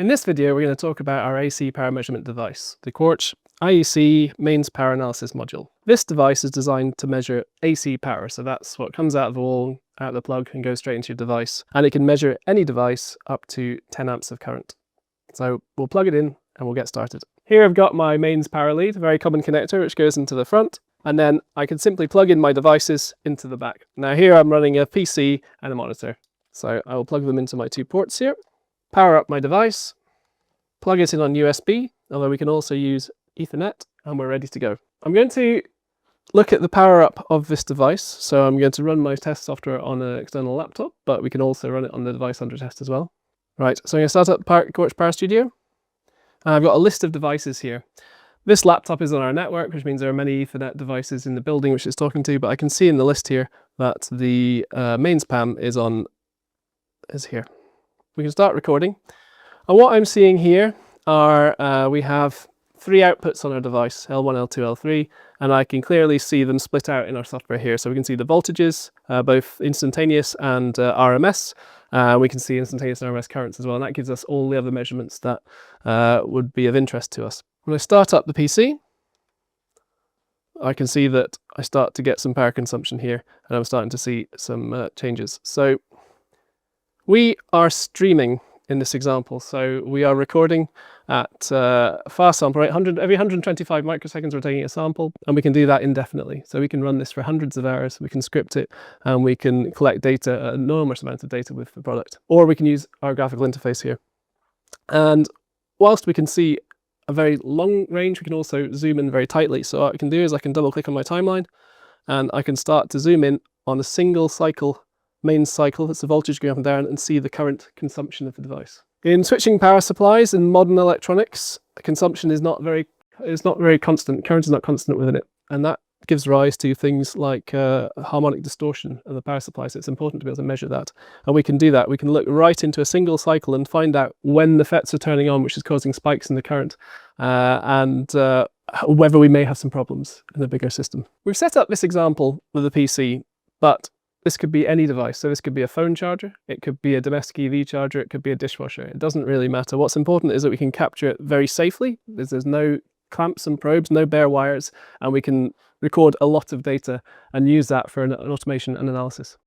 In this video, we're going to talk about our AC power measurement device, the Quarch IEC mains power analysis module. This device is designed to measure AC power, so that's what comes out of the wall, out of the plug, and goes straight into your device. And it can measure any device up to 10 amps of current. So we'll plug it in and we'll get started. Here I've got my mains power lead, a very common connector which goes into the front, and then I can simply plug in my devices into the back. Now here I'm running a PC and a monitor, so I will plug them into my two ports here. Power up my device, plug it in on USB, although we can also use Ethernet, and we're ready to go. I'm going to look at the power up of this device, so I'm going to run my test software on an external laptop, but we can also run it on the device under test as well. Right, so I'm going to start up Quarch Power Studio, and I've got a list of devices here. This laptop is on our network, which means there are many Ethernet devices in the building which it's talking to, but I can see in the list here that the mains PAM is here. We can start recording. And what I'm seeing here are, we have three outputs on our device, L1, L2, L3, and I can clearly see them split out in our software here. So we can see the voltages, both instantaneous and RMS. We can see instantaneous and RMS currents as well, and that gives us all the other measurements that would be of interest to us. When I start up the PC, I can see that I start to get some power consumption here, and I'm starting to see some changes. So we are streaming in this example, so we are recording at a fast sample rate, every 125 microseconds we're taking a sample, and we can do that indefinitely. So we can run this for hundreds of hours, we can script it, and we can collect data, an enormous amount of data with the product. Or we can use our graphical interface here. And whilst we can see a very long range, we can also zoom in very tightly. So what I can do is I can double click on my timeline, and I can start to zoom in on a single cycle, mains cycle, that's the voltage going up and down, and see the current consumption of the device. In switching power supplies in modern electronics, consumption is not very constant. Current is not constant within it, and that gives rise to things like harmonic distortion of the power supply. So it's important to be able to measure that, and we can do that. We can look right into a single cycle and find out when the FETs are turning on, which is causing spikes in the current, and whether we may have some problems in the bigger system. We've set up this example with a PC, but this could be any device. So this could be a phone charger, it could be a domestic EV charger, it could be a dishwasher. It doesn't really matter. What's important is that we can capture it very safely. There's no clamps and probes, no bare wires, and we can record a lot of data and use that for an automation and analysis.